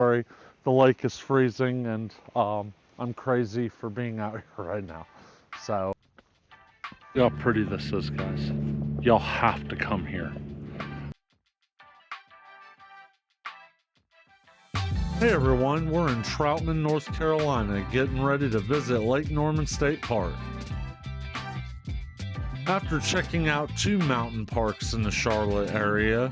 Sorry, the lake is freezing and I'm crazy for being out here right now. So, see how pretty this is, guys. Y'all have to come here. Hey everyone, we're in Troutman, North Carolina, getting ready to visit Lake Norman State Park. After checking out 2 mountain parks in the Charlotte area,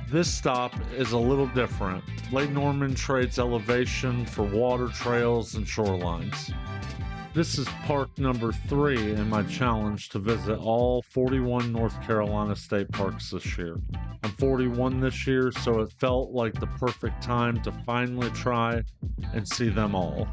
this stop is a little different. Lake Norman trades elevation for water trails and shorelines. This is park number 3 in my challenge to visit all 41 North Carolina state parks this year. I'm 41 this year, so it felt like the perfect time to finally try and see them all.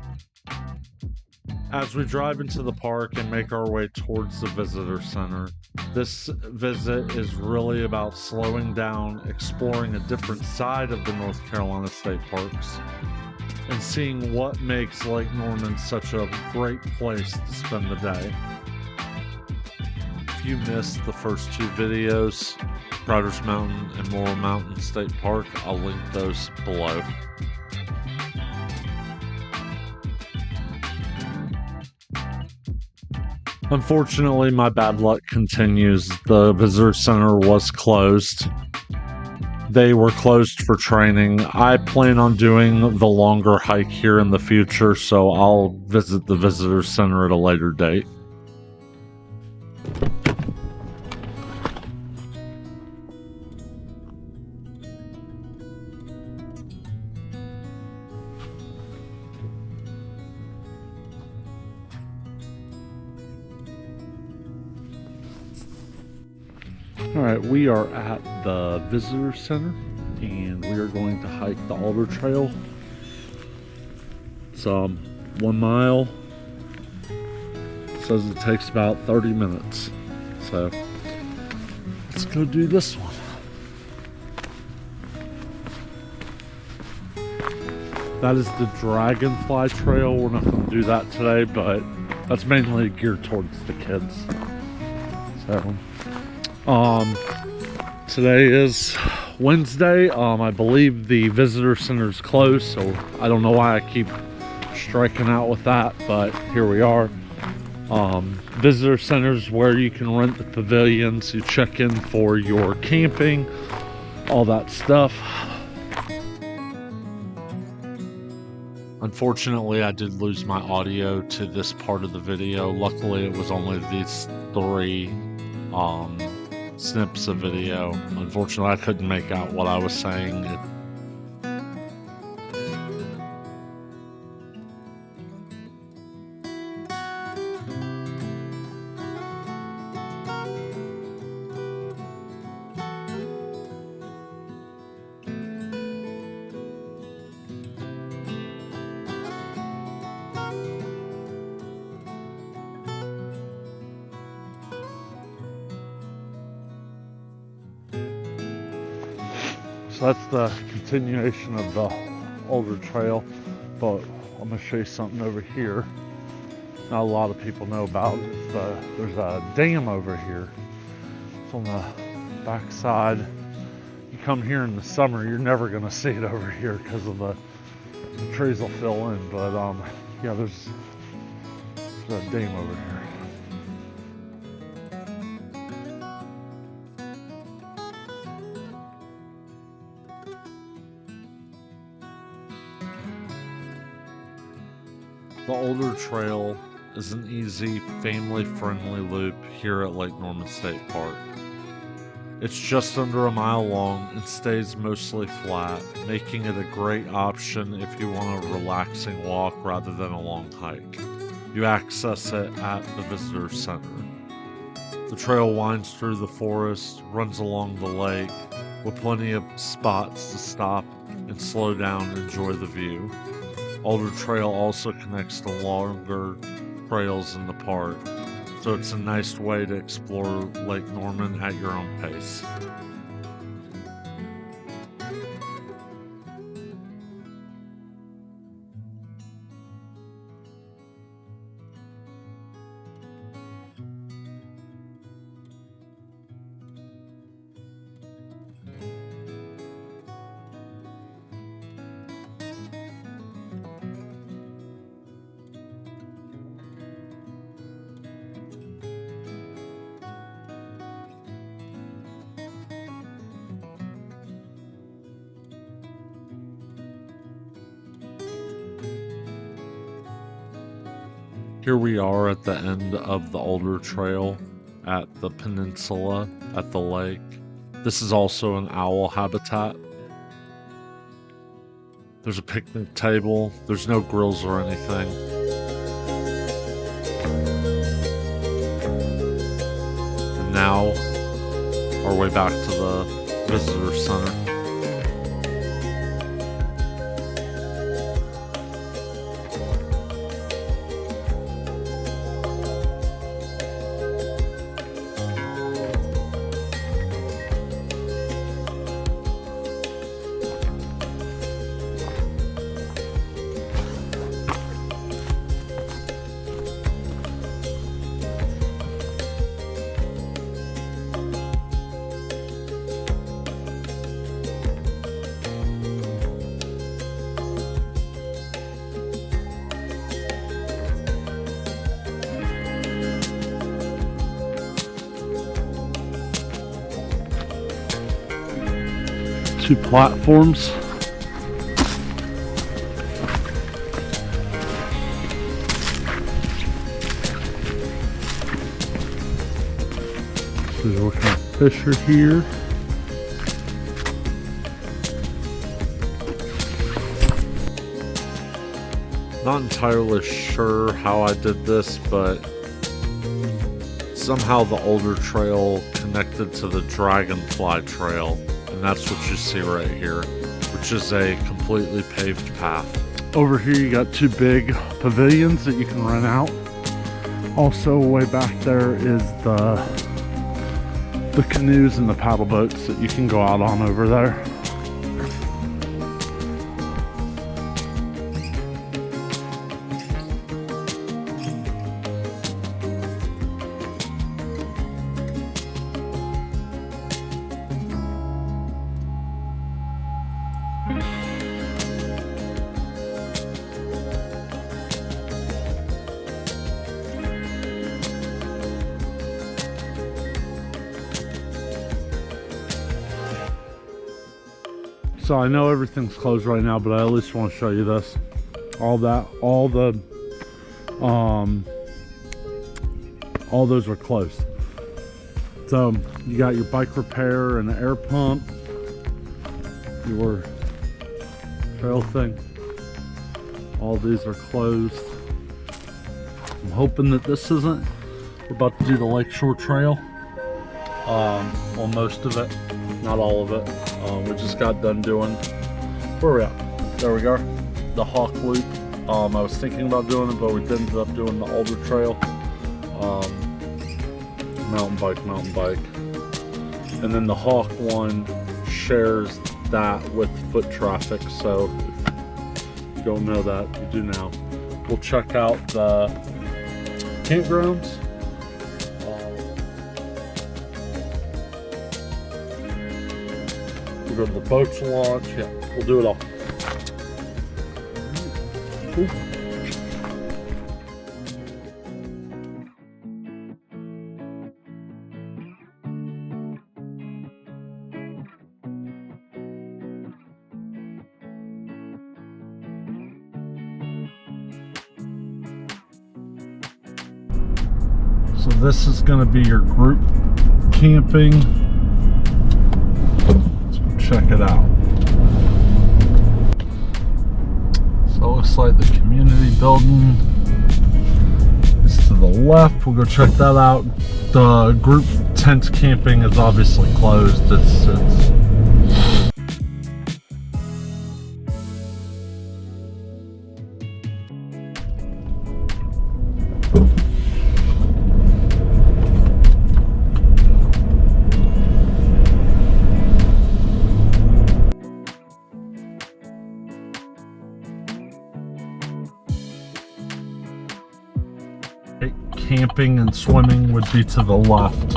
As we drive into the park and make our way towards the visitor center, this visit is really about slowing down, exploring a different side of the North Carolina state parks, and seeing what makes Lake Norman such a great place to spend the day. If you missed the first 2 videos, Crowder's Mountain and Morrill Mountain State Park, I'll link those below. Unfortunately, my bad luck continues. The visitor center was closed. They were closed for training. I plan on doing the longer hike here in the future, so I'll visit the visitor center at a later date. Alright, we are at the visitor center and we are going to hike the Alder Trail. It's 1 mile. It says it takes about 30 minutes. So let's go do this one. That is the Dragonfly Trail. We're not going to do that today, but that's mainly geared towards the kids. So today is Wednesday. I believe the visitor center is closed, so I don't know why I keep striking out with that, but here we are. Visitor centers where you can rent the pavilions, you check in for your camping, all that stuff. Unfortunately, I did lose my audio to this part of the video. Luckily, it was only these 3 snips of video. Unfortunately, I couldn't make out what I was saying. So that's the continuation of the Alder Trail, but I'm going to show you something over here. Not a lot of people know about it. There's a dam over here. It's on the back side. You come here in the summer, you're never going to see it over here because of the trees will fill in. But yeah, there's a dam over here. The Alder Trail is an easy, family-friendly loop here at Lake Norman State Park. It's just under 1 mile long and stays mostly flat, making it a great option if you want a relaxing walk rather than a long hike. You access it at the visitor center. The trail winds through the forest, runs along the lake, with plenty of spots to stop and slow down and enjoy the view. Alder Trail also connects to longer trails in the park, so it's a nice way to explore Lake Norman at your own pace. Here we are at the end of the Alder Trail at the peninsula at the lake. This is also an owl habitat. There's a picnic table. There's no grills or anything. And now, our way back to the visitor center. Two platforms. So what kind of fish are here? Not entirely sure how I did this, but somehow the Alder Trail connected to the Dragonfly Trail. And that's what you see right here, which is a completely paved path. Over here you got two big pavilions that you can rent out. Also way back there is the canoes and the paddle boats that you can go out on over there. So I know everything's closed right now, but I at least want to show you this. All those are closed. So you got your bike repair and the air pump, your trail thing. All these are closed. I'm hoping that this isn't. We're about to do the Lakeshore Trail. Well, most of it, not all of it. We just got done doing, where are we at? There we go, the Hawk Loop. I was thinking about doing it, but we ended up doing the Alder Trail. Mountain bike. And then the Hawk one shares that with foot traffic, so if you don't know that, you do now. We'll check out the campgrounds. Go to the boats launch. Yeah, we'll do it all. Cool. So this is going to be your group camping. Check it out. So it looks like the community building is to the left. We'll go check that out. The group tent camping is obviously closed. It's camping and swimming would be to the left.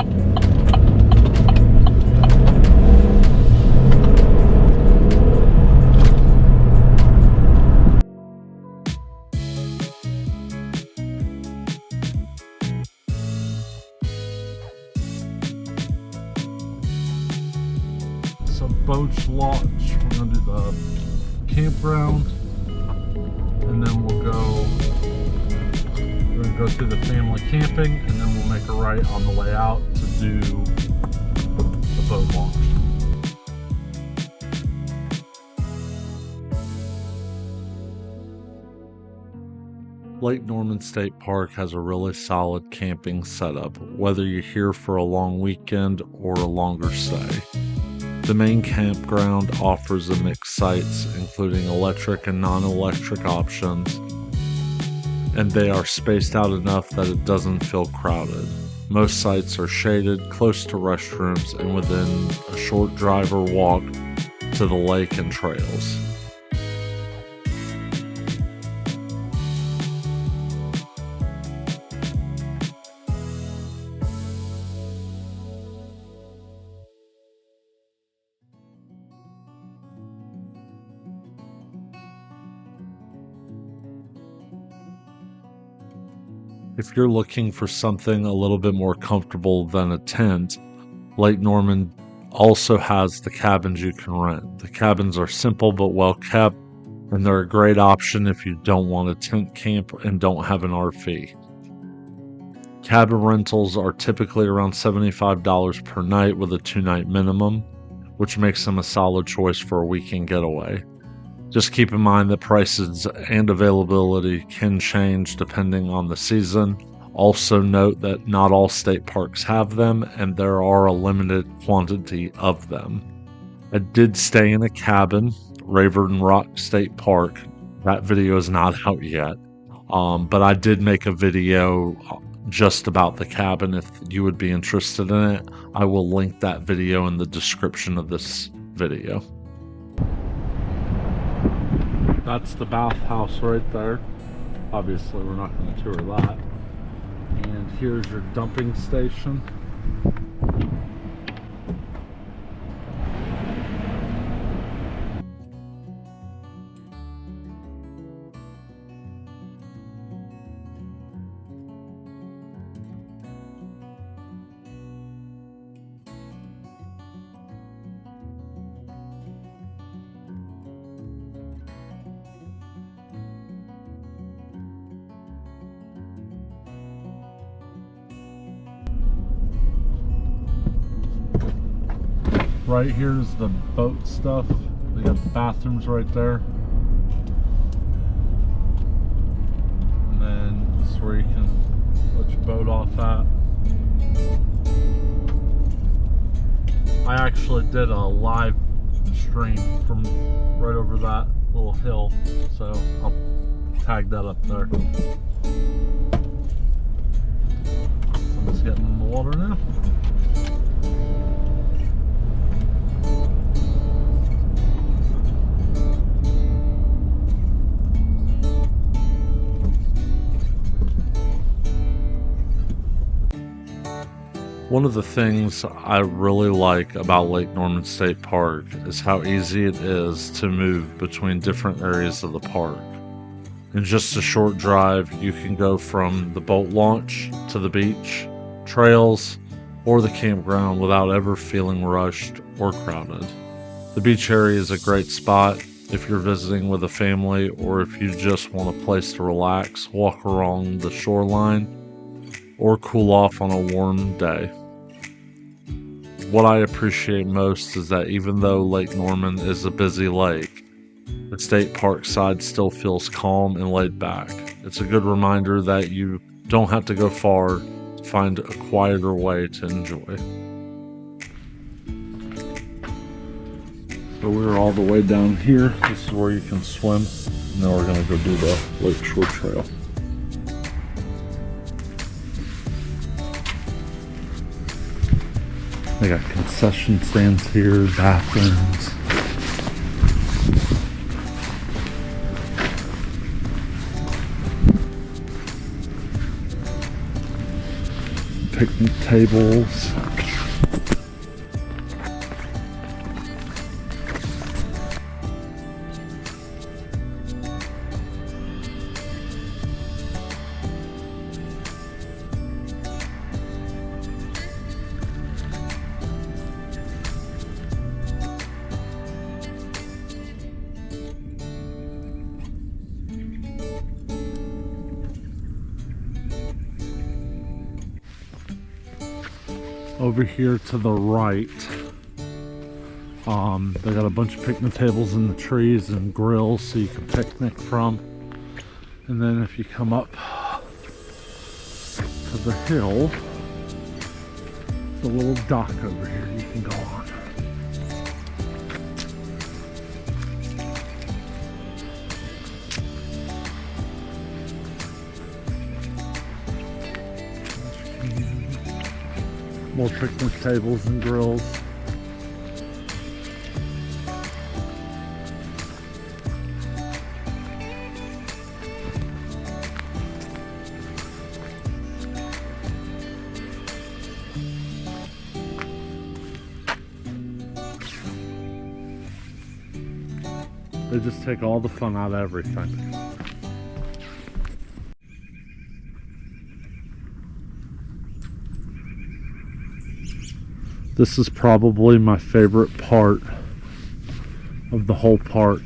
So boats launch. We're gonna do the campground, and then we're gonna go through the family camping, and then we'll make a right on the way out to do the boat launch. Lake Norman State Park has a really solid camping setup, whether you're here for a long weekend or a longer stay. The main campground offers a mixed sites, including electric and non-electric options, and they are spaced out enough that it doesn't feel crowded. Most sites are shaded, close to restrooms, and within a short drive or walk to the lake and trails. If you're looking for something a little bit more comfortable than a tent, Lake Norman also has the cabins you can rent. The cabins are simple but well kept, and they're a great option if you don't want a tent camp and don't have an RV. Cabin rentals are typically around $75 per night with a 2-night minimum, which makes them a solid choice for a weekend getaway. Just keep in mind that prices and availability can change depending on the season. Also note that not all state parks have them, and there are a limited quantity of them. I did stay in a cabin, Raven Rock State Park. That video is not out yet, but I did make a video just about the cabin if you would be interested in it. I will link that video in the description of this video. That's the bathhouse right there. Obviously, we're not going to tour that. And here's your dumping station. Right here's the boat stuff. They got the bathrooms right there. And then this is where you can let your boat off at. I actually did a live stream from right over that little hill, so I'll tag that up there. Someone's getting in the water now. One of the things I really like about Lake Norman State Park is how easy it is to move between different areas of the park. In just a short drive, you can go from the boat launch to the beach, trails, or the campground without ever feeling rushed or crowded. The beach area is a great spot if you're visiting with a family or if you just want a place to relax, walk along the shoreline, or cool off on a warm day. What I appreciate most is that even though Lake Norman is a busy lake, the state park side still feels calm and laid back. It's a good reminder that you don't have to go far to find a quieter way to enjoy. So we're all the way down here. This is where you can swim. Now we're gonna go do the Lakeshore Trail. They got concession stands here, bathrooms. Picnic tables. Over here to the right, they got a bunch of picnic tables in the trees and grills so you can picnic from. And then if you come up to the hill, the little dock over here you can go on. More picnic tables and grills. They just take all the fun out of everything. This is probably my favorite part of the whole park.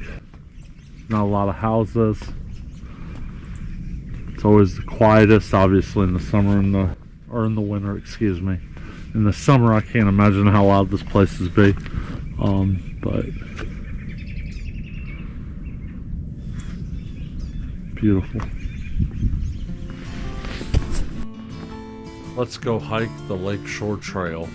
Not a lot of houses. It's always the quietest, obviously in the summer or in the winter, excuse me. In the summer, I can't imagine how loud this place is be. But beautiful. Let's go hike the Lakeshore Trail.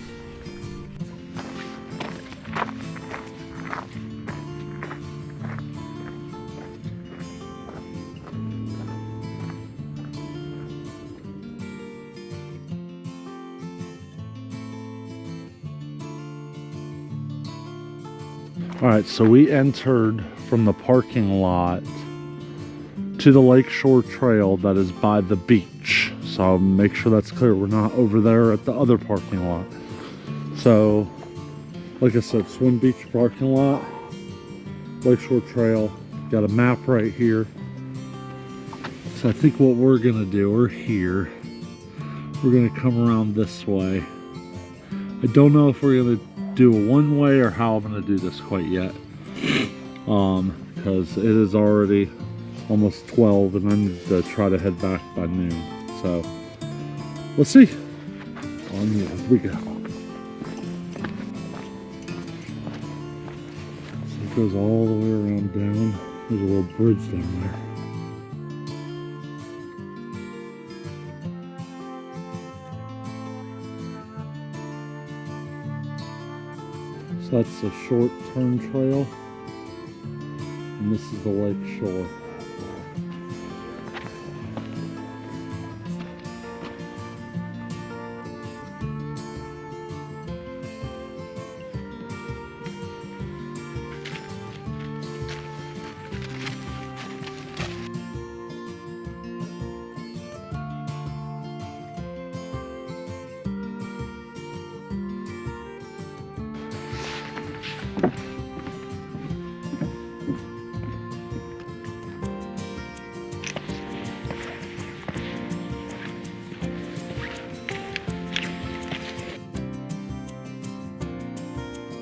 Alright, so we entered from the parking lot to the Lakeshore Trail that is by the beach. So I'll make sure that's clear. We're not over there at the other parking lot. So, like I said, Swim Beach parking lot, Lakeshore Trail. Got a map right here. So I think what we're gonna do, we're here. We're gonna come around this way. I don't know if we're gonna do a one-way or how I'm gonna do this quite yet. Because it is already almost 12 and I need to try to head back by noon. So let's see. Onward we go. So it goes all the way around down. There's a little bridge down there. So that's a short turn trail, and this is the lake shore.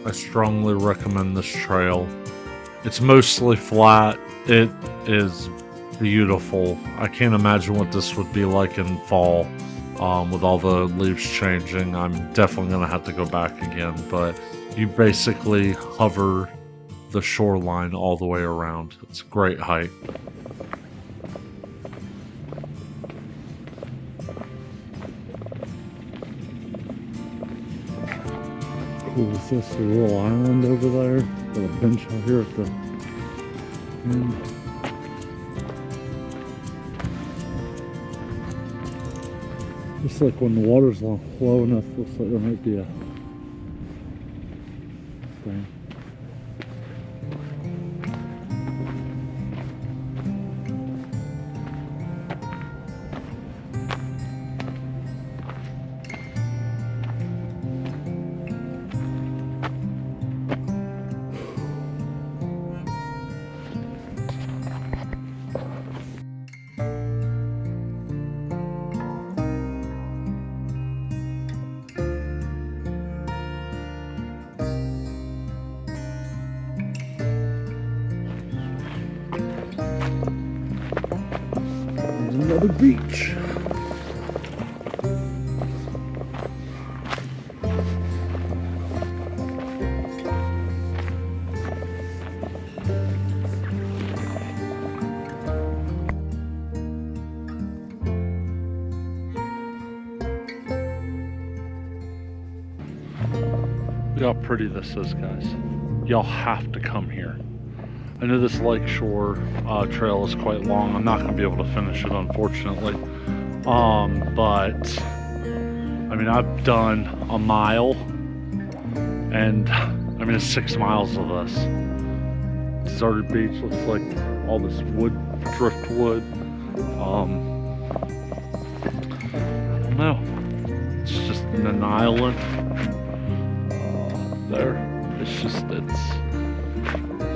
I strongly recommend this trail. It's mostly flat. It is beautiful. I can't imagine what this would be like in fall with all the leaves changing. I'm definitely going to have to go back again, but you basically hover the shoreline all the way around. It's a great hike. Cool, is this a little island over there? Got a bench out here at the end. Looks like when the water's low enough, looks like there might be a thing. Another beach. Look how pretty this is, guys. Y'all have to come here. I know this lakeshore trail is quite long. I'm not gonna be able to finish it, unfortunately. But I mean, I've done a mile, and I mean, it's 6 miles of this. Deserted beach looks like all this wood, driftwood. I don't know. It's just an island. There. It's just, it's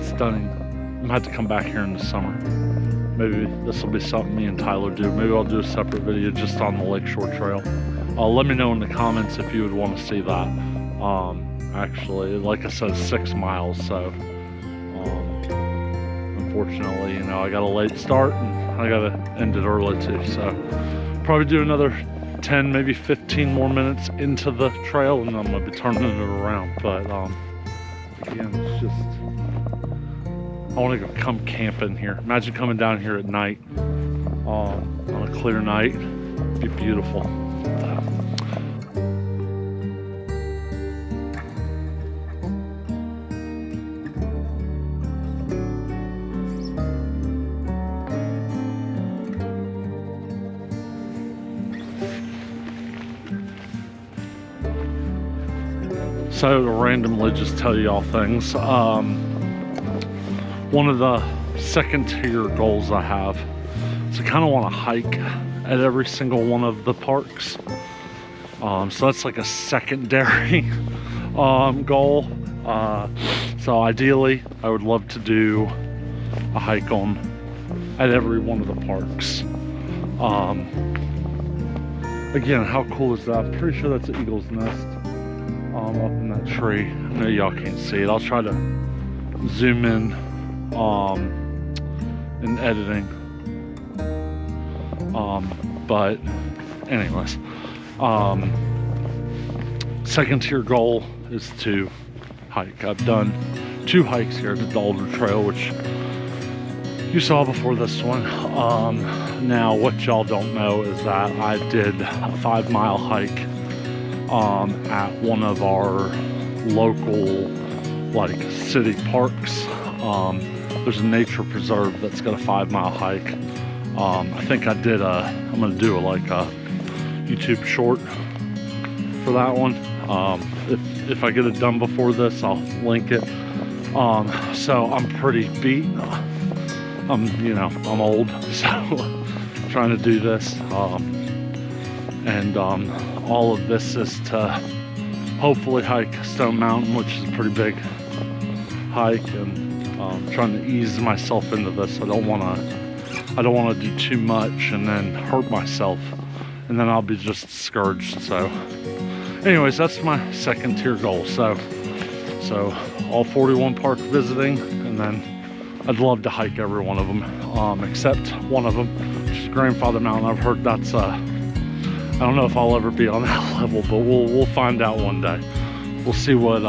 stunning. I'm gonna have to come back here in the summer. Maybe this will be something me and Tyler do. Maybe I'll do a separate video just on the Lakeshore Trail. Let me know in the comments if you would want to see that. Actually, like I said, 6 miles, so unfortunately, you know, I got a late start and I gotta end it early too. So probably do another 10, maybe 15 more minutes into the trail, and I'm gonna be turning it around. But again, it's just, I want to go come camping here. Imagine coming down here at night, on a clear night. It'd be beautiful. So to randomly just tell y'all things, one of the second tier goals I have is I kind of want to hike at every single one of the parks. So that's like a secondary goal. So ideally, I would love to do a hike at every one of the parks. Again, how cool is that? I'm pretty sure that's an eagle's nest. Up in that tree. I know y'all can't see it. I'll try to zoom in editing. But anyways, second tier goal is to hike. I've done 2 hikes here at the Alder Trail, which you saw before this one. Now what y'all don't know is that I did a 5-mile hike at one of our local like city parks. There's a nature preserve that's got a 5-mile hike. I think I'm gonna do like a YouTube short for that one. If I get it done before this, I'll link it. So I'm pretty beat. I'm old, so trying to do this. All of this is to hopefully hike Stone Mountain, which is a pretty big hike, and trying to ease myself into this. I don't want to do too much and then hurt myself, and then I'll be just discouraged. So anyways, that's my second tier goal. So all 41 park visiting, and then I'd love to hike every one of them, except one of them, which is Grandfather Mountain. I've heard that's I don't know if I'll ever be on that level, but we'll find out one day. We'll see what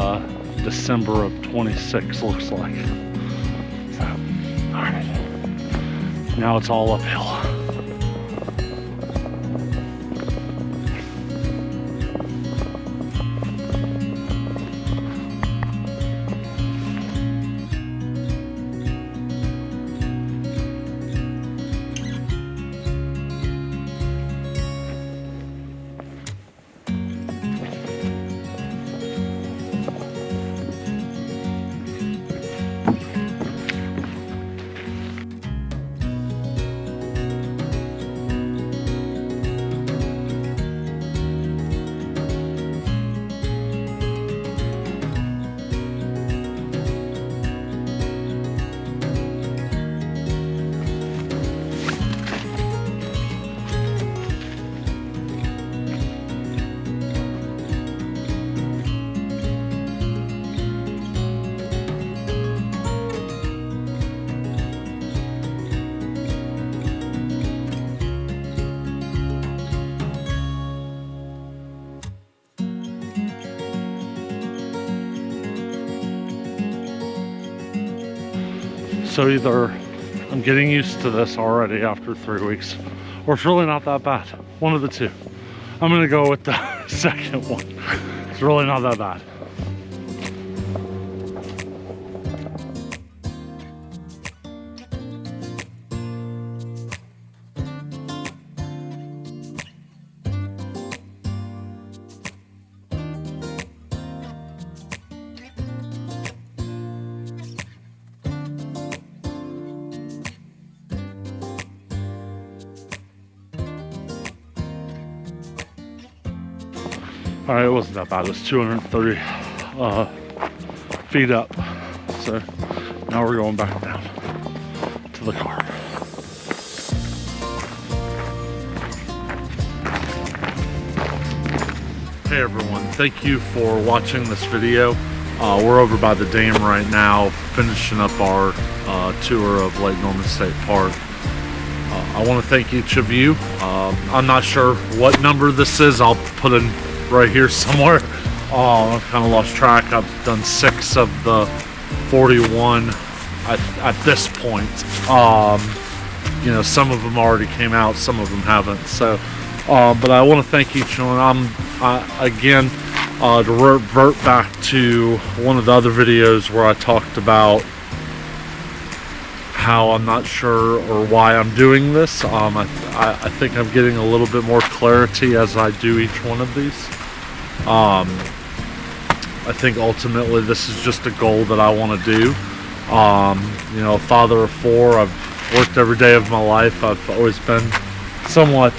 December of 26 looks like. So, all right. Now it's all uphill. So either I'm getting used to this already after 3 weeks, or it's really not that bad. One of the two. I'm gonna go with the second one. It's really not that bad. All right, it wasn't that bad. It was 230 feet up. So now we're going back down to the car. Hey everyone, thank you for watching this video. We're over by the dam right now, finishing up our tour of Lake Norman State Park. I want to thank each of you. I'm not sure what number this is. I'll put it right here somewhere. I've kind of lost track. I've done 6 of the 41 at this point. You know, some of them already came out, some of them haven't. So, but I want to thank each one. Again, to revert back to one of the other videos where I talked about how I'm not sure or why I'm doing this. I think I'm getting a little bit more clarity as I do each one of these. I think ultimately this is just a goal that I want to do. You know, a father of 4, I've worked every day of my life. I've always been somewhat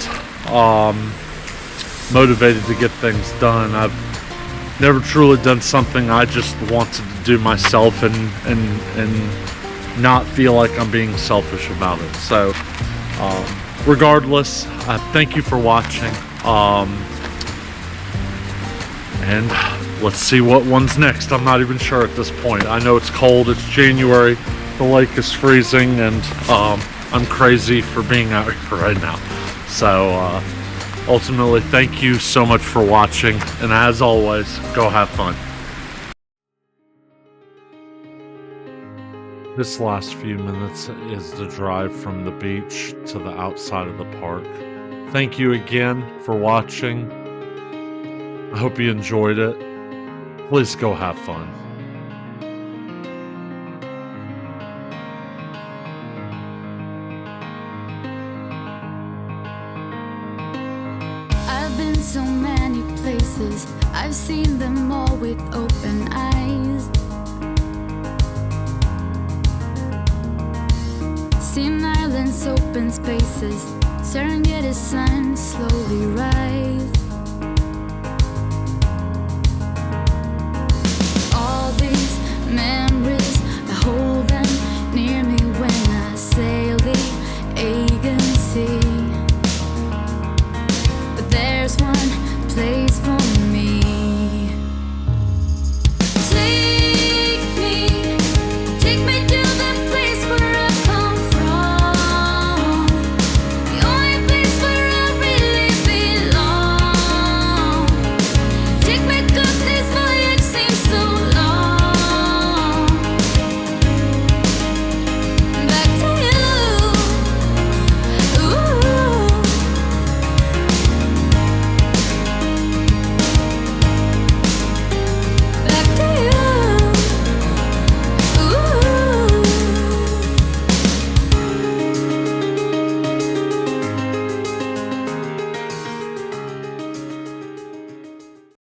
motivated to get things done. I've never truly done something I just wanted to do myself and not feel like I'm being selfish about it. So regardless, thank you for watching, and let's see what one's next. I'm not even sure at this point. I know it's cold, it's January, the lake is freezing, and I'm crazy for being out here right now. So ultimately, thank you so much for watching, and as always, go have fun. This last few minutes is the drive from the beach to the outside of the park. Thank you again for watching. I hope you enjoyed it. Please go have fun. I've been so many places, I've seen them all with open eyes. Seen islands, open spaces, Serengeti sun slowly rise.